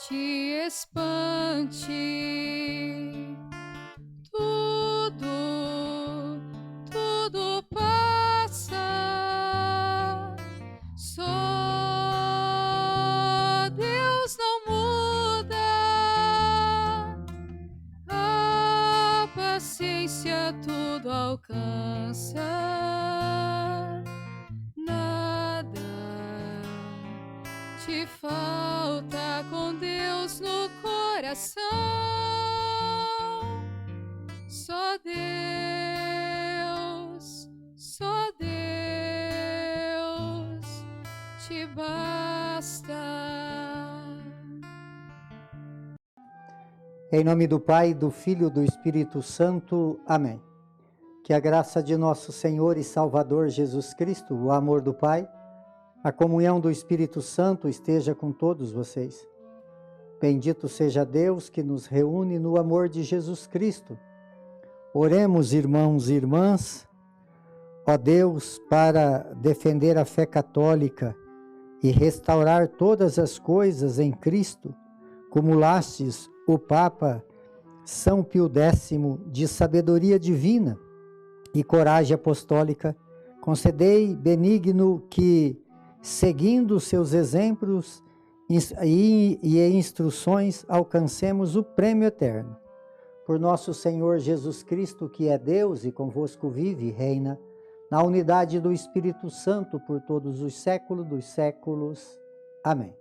te espante. Tudo passa, só Deus não muda, a paciência tudo alcança, nada te falta com Deus no coração. Só Deus te basta. Em nome do Pai, do Filho e do Espírito Santo. Amém. Que a graça de nosso Senhor e Salvador Jesus Cristo, o amor do Pai, a comunhão do Espírito Santo esteja com todos vocês. Bendito seja Deus que nos reúne no amor de Jesus Cristo. Oremos, irmãos e irmãs, ó Deus, para defender a fé católica e restaurar todas as coisas em Cristo, cumulastes o Papa São Pio X de sabedoria divina e coragem apostólica. Concedei, benigno, que, seguindo seus exemplos e instruções, alcancemos o prêmio eterno. Por nosso Senhor Jesus Cristo, que é Deus e convosco vive e reina, na unidade do Espírito Santo, por todos os séculos dos séculos. Amém.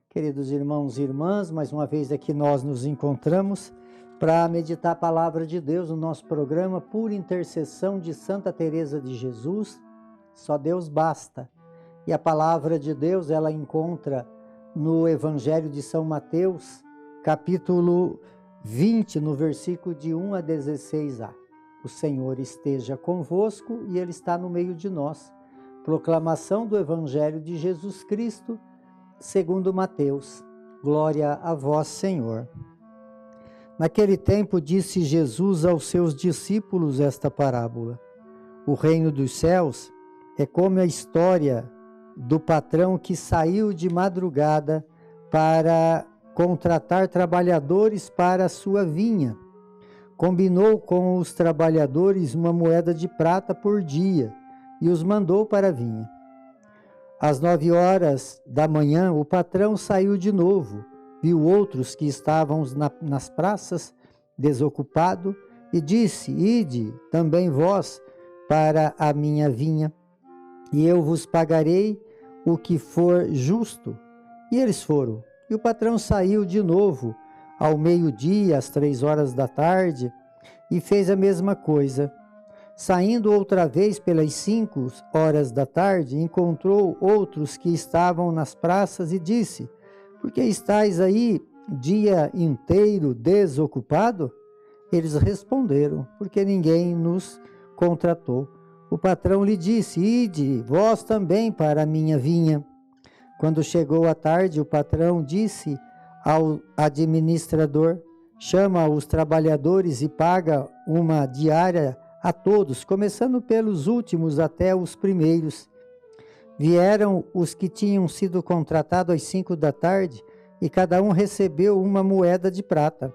Queridos irmãos e irmãs, mais uma vez aqui nós nos encontramos para meditar a palavra de Deus no nosso programa Por Intercessão de Santa Teresa de Jesus. Só Deus basta. E a palavra de Deus ela encontra no Evangelho de São Mateus, capítulo 20, no versículo de 1 a 16a. O Senhor esteja convosco e Ele está no meio de nós. Proclamação do Evangelho de Jesus Cristo, segundo Mateus. Glória a vós, Senhor. Naquele tempo disse Jesus aos seus discípulos esta parábola. O reino dos céus é como a história do patrão que saiu de madrugada para contratar trabalhadores para a sua vinha. Combinou com os trabalhadores uma moeda de prata por dia e os mandou para a vinha. Às 9 horas da manhã, o patrão saiu de novo, viu outros que estavam nas praças, desocupado, e disse: Ide também vós para a minha vinha, e eu vos pagarei o que for justo. E eles foram. E o patrão saiu de novo ao meio-dia, às 3 horas da tarde, e fez a mesma coisa. Saindo outra vez pelas 5 horas da tarde, encontrou outros que estavam nas praças e disse: Por que estáis aí dia inteiro desocupado? Eles responderam: Porque ninguém nos contratou. O patrão lhe disse: Ide vós também para a minha vinha. Quando chegou a tarde, o patrão disse ao administrador: Chama os trabalhadores e paga uma diária a todos, começando pelos últimos até os primeiros. Vieram os que tinham sido contratados às 5 da tarde, e cada um recebeu uma moeda de prata.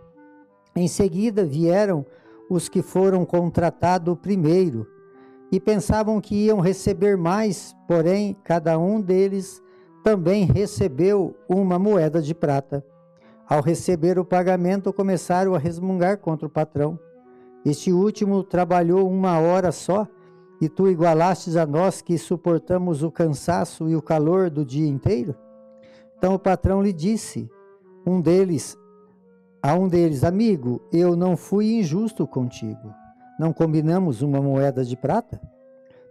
Em seguida vieram os que foram contratados primeiro, e pensavam que iam receber mais, porém cada um deles também recebeu uma moeda de prata. Ao receber o pagamento, começaram a resmungar contra o patrão. Este último trabalhou 1 hora só, e tu igualastes a nós que suportamos o cansaço e o calor do dia inteiro? Então o patrão lhe disse, a um deles, Amigo, eu não fui injusto contigo. Não combinamos uma moeda de prata?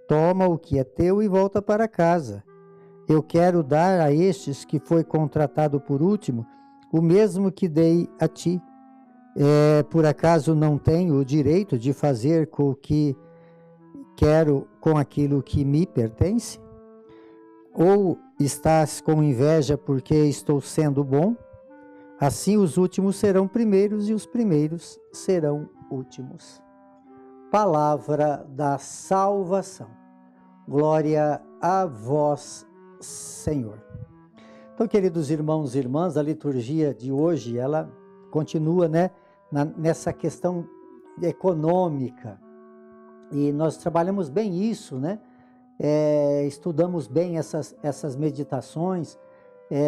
Toma o que é teu e volta para casa. Eu quero dar a estes que foi contratado por último o mesmo que dei a ti. Por acaso não tenho o direito de fazer com o que quero com aquilo que me pertence? Ou estás com inveja porque estou sendo bom? Assim os últimos serão primeiros e os primeiros serão últimos. Palavra da salvação. Glória a vós, Senhor. Então, queridos irmãos e irmãs, a liturgia de hoje, ela continua, né, nessa questão econômica. E nós trabalhamos bem isso, né? Estudamos bem essas meditações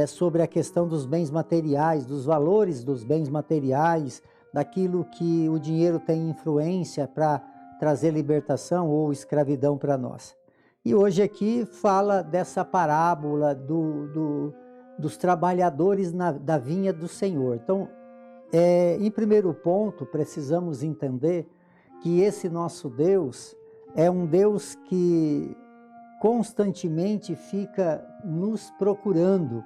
sobre a questão dos bens materiais, dos valores dos bens materiais, daquilo que o dinheiro tem influência para trazer libertação ou escravidão para nós. E hoje aqui fala dessa parábola dos trabalhadores da vinha do Senhor. Então, em primeiro ponto, precisamos entender que esse nosso Deus é um Deus que constantemente fica nos procurando,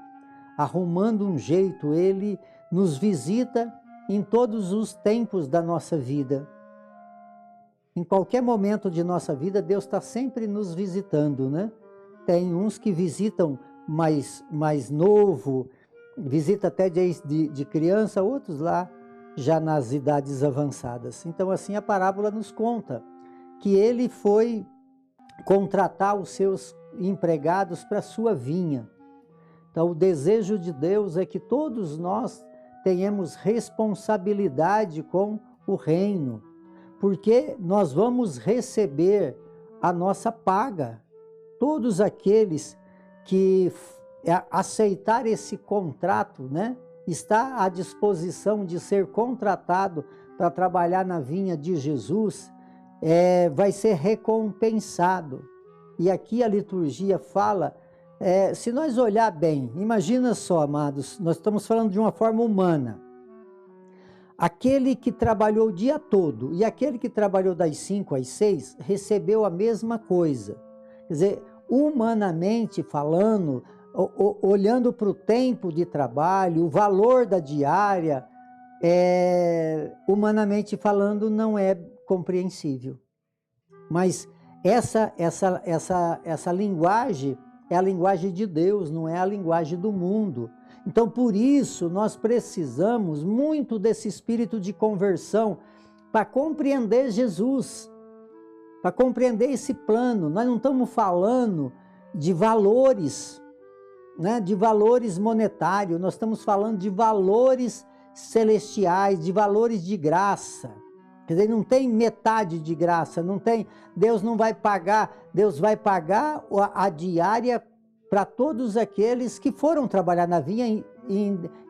arrumando um jeito. Ele nos visita em todos os tempos da nossa vida. Em qualquer momento de nossa vida, Deus está sempre nos visitando, né? Tem uns que visitam mais novo, visita até de criança, outros lá já nas idades avançadas. Então, assim, a parábola nos conta que ele foi contratar os seus empregados para a sua vinha. Então, o desejo de Deus é que todos nós tenhamos responsabilidade com o reino, porque nós vamos receber a nossa paga. Todos aqueles que aceitar esse contrato, né, está à disposição de ser contratado para trabalhar na vinha de Jesus, vai ser recompensado. E aqui a liturgia fala, se nós olhar bem, imagina só, amados, nós estamos falando de uma forma humana. Aquele que trabalhou o dia todo e aquele que trabalhou das 5 às 6 recebeu a mesma coisa. Quer dizer, humanamente falando, olhando para o tempo de trabalho, o valor da diária, humanamente falando, não é compreensível. Mas essa linguagem é a linguagem de Deus, não é a linguagem do mundo. Então, por isso, nós precisamos muito desse espírito de conversão para compreender Jesus, para compreender esse plano. Nós não estamos falando de valores, né, de valores monetários, nós estamos falando de valores celestiais, de valores de graça. Quer dizer, não tem metade de graça, não tem, Deus não vai pagar, Deus vai pagar a diária para todos aqueles que foram trabalhar na vinha,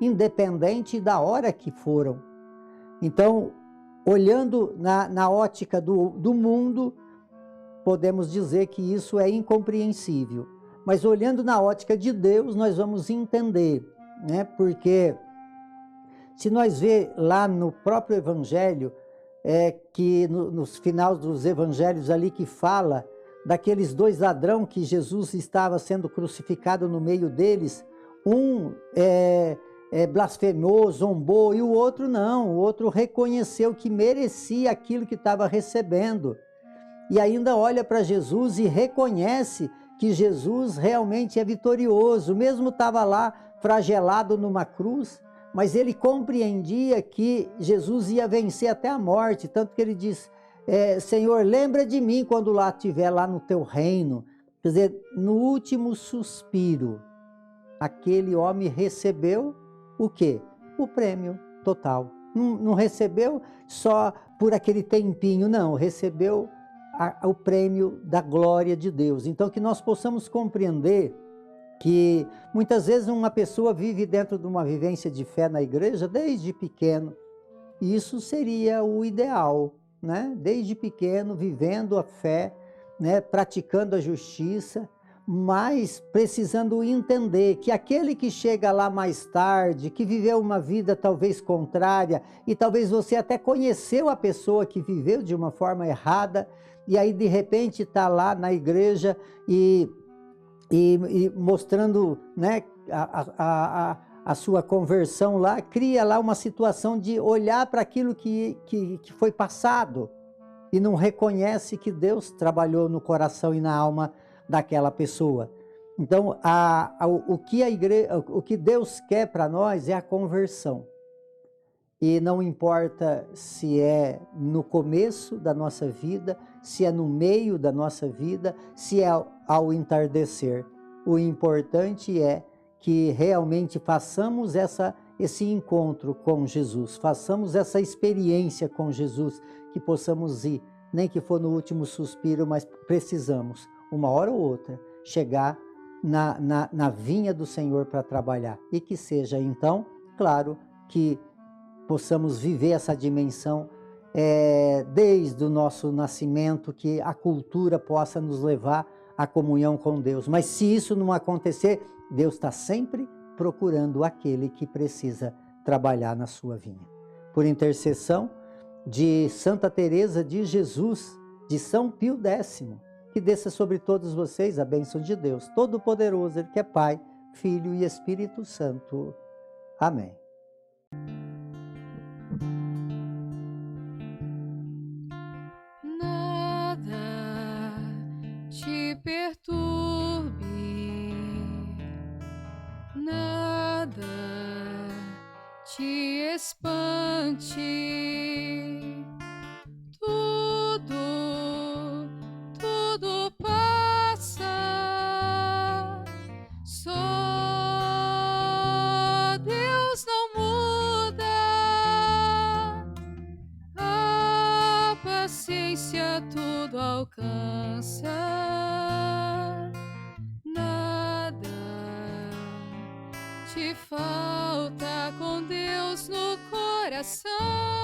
independente da hora que foram. Então, olhando na ótica do mundo, podemos dizer que isso é incompreensível. Mas olhando na ótica de Deus, nós vamos entender, né? Porque se nós ver lá no próprio Evangelho, que nos finais dos Evangelhos ali que fala daqueles 2 ladrões que Jesus estava sendo crucificado no meio deles, um blasfemou, zombou, e o outro não, o outro reconheceu que merecia aquilo que estava recebendo. E ainda olha para Jesus e reconhece que Jesus realmente é vitorioso, mesmo estava lá flagelado numa cruz, mas ele compreendia que Jesus ia vencer até a morte, tanto que ele diz, Senhor, lembra de mim quando lá estiver lá no teu reino. Quer dizer, no último suspiro, aquele homem recebeu o quê? O prêmio total. Não recebeu só por aquele tempinho, não, recebeu o prêmio da glória de Deus. Então, que nós possamos compreender que muitas vezes uma pessoa vive dentro de uma vivência de fé na igreja desde pequeno. E isso seria o ideal, né? Desde pequeno, vivendo a fé, né? Praticando a justiça, mas precisando entender que aquele que chega lá mais tarde, que viveu uma vida talvez contrária, e talvez você até conheceu a pessoa que viveu de uma forma errada, e aí de repente está lá na igreja e mostrando, né, a sua conversão lá, cria lá uma situação de olhar para aquilo que foi passado e não reconhece que Deus trabalhou no coração e na alma daquela pessoa. Então, o que Deus quer para nós é a conversão. E não importa se é no começo da nossa vida, se é no meio da nossa vida, se é ao entardecer. O importante é que realmente façamos esse encontro com Jesus, façamos essa experiência com Jesus, que possamos ir, nem que for no último suspiro, mas precisamos, uma hora ou outra, chegar na vinha do Senhor para trabalhar. E que seja, então, claro, que possamos viver essa dimensão desde o nosso nascimento, que a cultura possa nos levar à comunhão com Deus. Mas se isso não acontecer, Deus está sempre procurando aquele que precisa trabalhar na sua vinha. Por intercessão de Santa Teresa de Jesus, de São Pio X, que desça sobre todos vocês a bênção de Deus Todo-Poderoso, Ele que é Pai, Filho e Espírito Santo. Amém. Nada te perturbe, nada te espante, tudo passa, só Deus não muda, a paciência tudo alcança, nada te falta com Deus no coração.